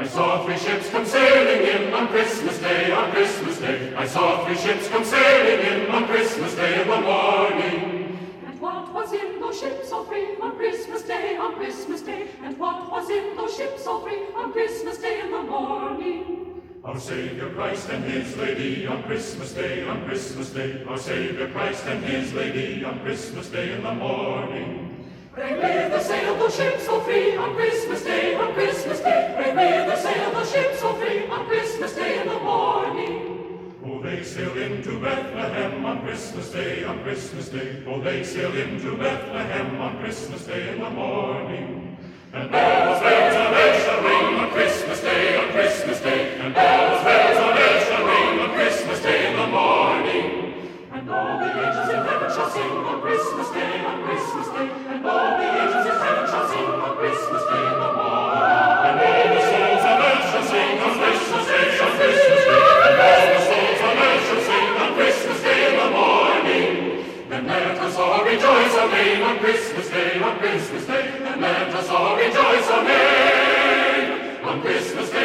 I saw three ships come sailing in on Christmas Day, on Christmas Day. I saw three ships come sailing in on Christmas Day in the morning. And what was in those ships all three on Christmas Day, on Christmas Day? And what was in those ships all three on Christmas Day in the morning? Our Saviour Christ and His Lady on Christmas Day, on Christmas Day. Our Saviour Christ and His Lady on Christmas Day in the morning. Pray with the sail those ships all three on Christmas Day, on Christmas Day. Pray with the sail those ships all three on Christmas Day in the morning. Oh, they sail into Bethlehem on Christmas Day, on Christmas Day. Oh, they sail into Bethlehem on Christmas Day in the morning. And bells, bells on earth shall ring on Christmas Day, on Christmas Day. And bells, bells on earth shall ring on Christmas Day in the morning. And all the angels in heaven shall sing on Christmas Day, on Christmas Day. And all the angels in heaven shall sing on Christmas Day in the morning. And all the souls on earth shall sing on Christmas Day, on Christmas Day. And all the souls on earth shall sing on Christmas Day in the morning. Then let us all rejoice again on Christmas Day, on Christmas Day. And let us all rejoice again on Christmas Day.